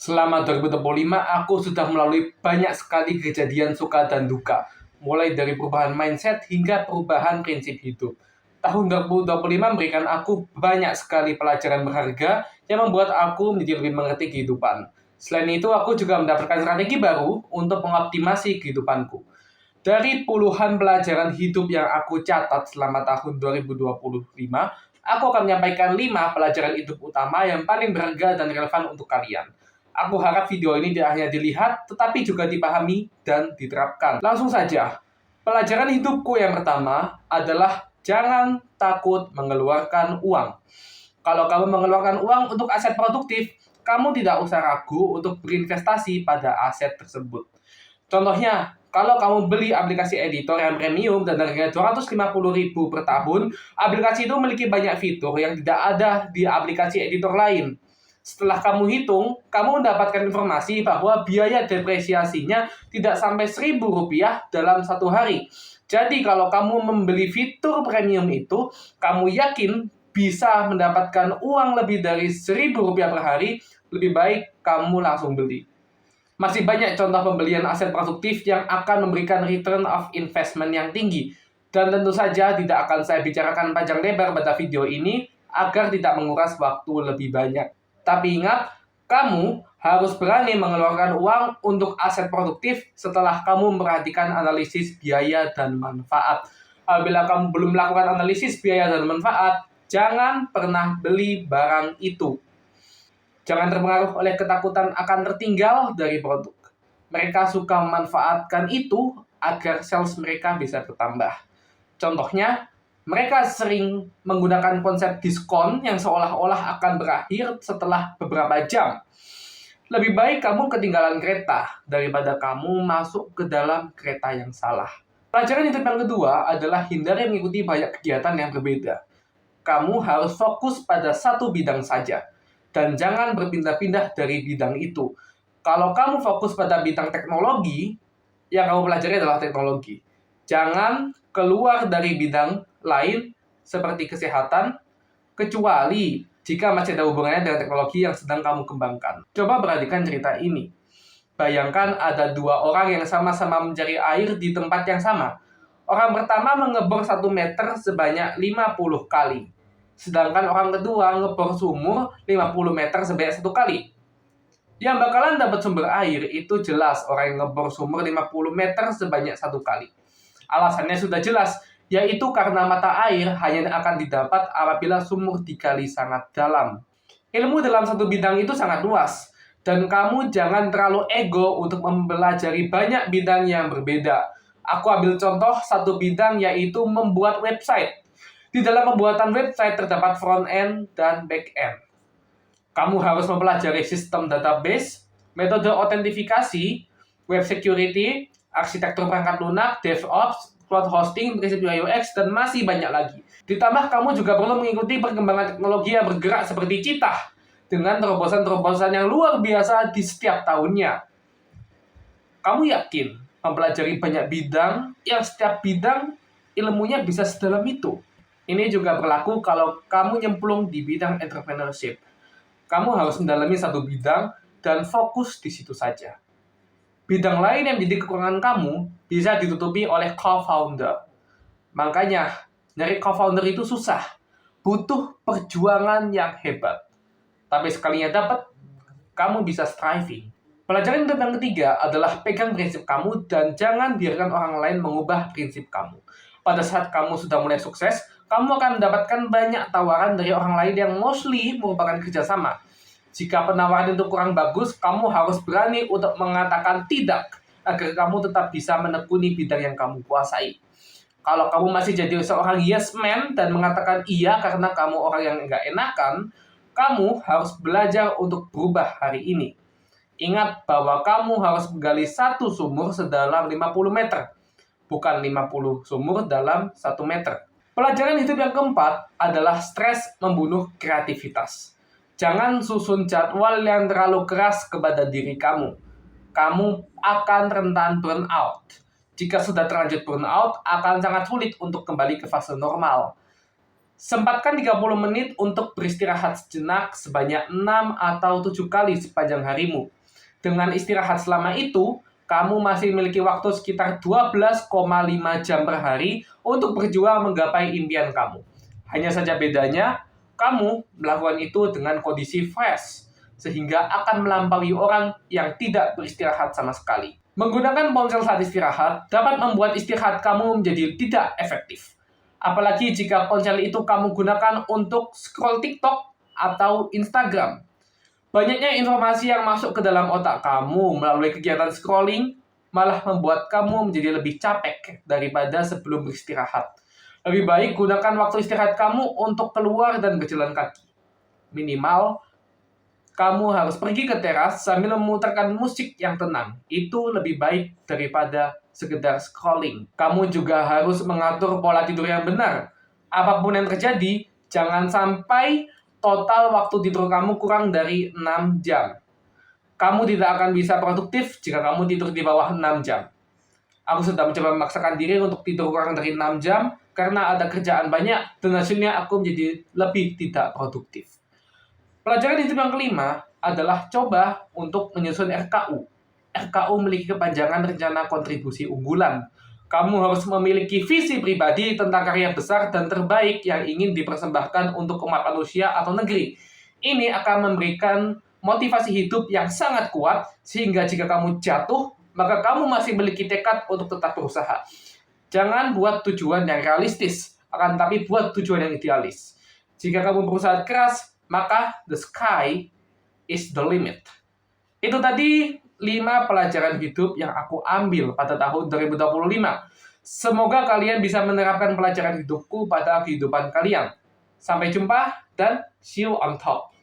Selama 2025, aku sudah melalui banyak sekali kejadian suka dan duka. Mulai dari perubahan mindset hingga perubahan prinsip hidup. Tahun 2025 memberikan aku banyak sekali pelajaran berharga yang membuat aku menjadi lebih mengerti kehidupan. Selain itu, aku juga mendapatkan strategi baru untuk mengoptimasi kehidupanku. Dari puluhan pelajaran hidup yang aku catat selama tahun 2025, aku akan menyampaikan 5 pelajaran hidup utama yang paling berharga dan relevan untuk kalian. Aku harap video ini tidak hanya dilihat, tetapi juga dipahami dan diterapkan. Langsung saja, pelajaran hidupku yang pertama adalah jangan takut mengeluarkan uang. Kalau kamu mengeluarkan uang untuk aset produktif, kamu tidak usah ragu untuk berinvestasi pada aset tersebut. Contohnya, kalau kamu beli aplikasi editor yang premium dan harganya 250.000 per tahun, aplikasi itu memiliki banyak fitur yang tidak ada di aplikasi editor lain. Setelah kamu hitung, kamu mendapatkan informasi bahwa biaya depresiasinya tidak sampai Rp1.000 dalam satu hari. Jadi kalau kamu membeli fitur premium itu, kamu yakin bisa mendapatkan uang lebih dari Rp1.000 per hari, lebih baik kamu langsung beli. Masih banyak contoh pembelian aset produktif yang akan memberikan return of investment yang tinggi. Dan tentu saja tidak akan saya bicarakan panjang lebar pada video ini agar tidak menguras waktu lebih banyak. Tapi ingat, kamu harus berani mengeluarkan uang untuk aset produktif setelah kamu memperhatikan analisis biaya dan manfaat. Apabila kamu belum melakukan analisis biaya dan manfaat, jangan pernah beli barang itu. Jangan terpengaruh oleh ketakutan akan tertinggal dari produk. Mereka suka memanfaatkan itu agar sales mereka bisa bertambah. Contohnya, mereka sering menggunakan konsep diskon yang seolah-olah akan berakhir setelah beberapa jam. Lebih baik kamu ketinggalan kereta daripada kamu masuk ke dalam kereta yang salah. Pelajaran hidup yang kedua adalah hindari mengikuti banyak kegiatan yang berbeda. Kamu harus fokus pada satu bidang saja dan jangan berpindah-pindah dari bidang itu. Kalau kamu fokus pada bidang teknologi, yang kamu pelajari adalah teknologi. Jangan keluar dari bidang lain seperti kesehatan, kecuali jika masih ada hubungannya dengan teknologi yang sedang kamu kembangkan. Coba perhatikan cerita ini. Bayangkan ada dua orang yang sama-sama mencari air di tempat yang sama. Orang pertama mengebor 1 meter sebanyak 50 kali. Sedangkan orang kedua ngebor sumur 50 meter sebanyak 1 kali. Yang bakalan dapat sumber air itu jelas orang yang ngebor sumur 50 meter sebanyak 1 kali. Alasannya sudah jelas, yaitu karena mata air hanya akan didapat apabila sumur digali sangat dalam. Ilmu dalam satu bidang itu sangat luas, dan kamu jangan terlalu ego untuk mempelajari banyak bidang yang berbeda. Aku ambil contoh satu bidang yaitu membuat website. Di dalam pembuatan website terdapat front-end dan back-end. Kamu harus mempelajari sistem database, metode autentifikasi, web security, arsitektur perangkat lunak, DevOps, cloud hosting, prinsip UI UX, dan masih banyak lagi. Ditambah kamu juga perlu mengikuti perkembangan teknologi yang bergerak seperti Citah, dengan terobosan-terobosan yang luar biasa di setiap tahunnya. Kamu yakin mempelajari banyak bidang yang setiap bidang ilmunya bisa sedalam itu? Ini juga berlaku kalau kamu nyemplung di bidang entrepreneurship. Kamu harus mendalami satu bidang dan fokus di situ saja. Bidang lain yang menjadi kekurangan kamu bisa ditutupi oleh co-founder. Makanya, nyari co-founder itu susah. Butuh perjuangan yang hebat. Tapi sekalinya dapat, kamu bisa striving. Pelajaran hidup yang ketiga adalah pegang prinsip kamu dan jangan biarkan orang lain mengubah prinsip kamu. Pada saat kamu sudah mulai sukses, kamu akan mendapatkan banyak tawaran dari orang lain yang mostly merupakan kerjasama. Jika penawaran itu kurang bagus, kamu harus berani untuk mengatakan tidak agar kamu tetap bisa menekuni bidang yang kamu kuasai. Kalau kamu masih jadi seorang yes man dan mengatakan iya karena kamu orang yang nggak enakan, kamu harus belajar untuk berubah hari ini. Ingat bahwa kamu harus menggali satu sumur sedalam 50 meter, bukan 50 sumur dalam 1 meter. Pelajaran hidup yang keempat adalah stres membunuh kreativitas. Jangan susun jadwal yang terlalu keras kepada diri kamu. Kamu akan rentan burnout. Jika sudah terlanjur burnout, akan sangat sulit untuk kembali ke fase normal. Sempatkan 30 menit untuk beristirahat sejenak sebanyak 6 atau 7 kali sepanjang harimu. Dengan istirahat selama itu, kamu masih memiliki waktu sekitar 12,5 jam per hari untuk berjuang menggapai impian kamu. Hanya saja bedanya, kamu melakukan itu dengan kondisi fresh, sehingga akan melampaui orang yang tidak beristirahat sama sekali. Menggunakan ponsel saat istirahat dapat membuat istirahat kamu menjadi tidak efektif. Apalagi jika ponsel itu kamu gunakan untuk scroll TikTok atau Instagram. Banyaknya informasi yang masuk ke dalam otak kamu melalui kegiatan scrolling malah membuat kamu menjadi lebih capek daripada sebelum beristirahat. Lebih baik gunakan waktu istirahat kamu untuk keluar dan berjalan kaki. Minimal, kamu harus pergi ke teras sambil memutarkan musik yang tenang. Itu lebih baik daripada sekedar scrolling. Kamu juga harus mengatur pola tidur yang benar. Apapun yang terjadi, jangan sampai total waktu tidur kamu kurang dari 6 jam. Kamu tidak akan bisa produktif jika kamu tidur di bawah 6 jam. Aku sudah mencoba memaksakan diri untuk tidur kurang dari 6 jam karena ada kerjaan banyak dan hasilnya aku menjadi lebih tidak produktif. Pelajaran hidup yang kelima adalah coba untuk menyusun RKU. RKU memiliki kepanjangan rencana kontribusi unggulan. Kamu harus memiliki visi pribadi tentang karya besar dan terbaik yang ingin dipersembahkan untuk umat manusia atau negeri. Ini akan memberikan motivasi hidup yang sangat kuat, sehingga jika kamu jatuh, maka kamu masih memiliki tekad untuk tetap berusaha. Jangan buat tujuan yang realistis, akan tapi buat tujuan yang idealis. Jika kamu berusaha keras, maka the sky is the limit. Itu tadi 5 pelajaran hidup yang aku ambil pada tahun 2025. Semoga kalian bisa menerapkan pelajaran hidupku pada kehidupan kalian. Sampai jumpa dan see you on top.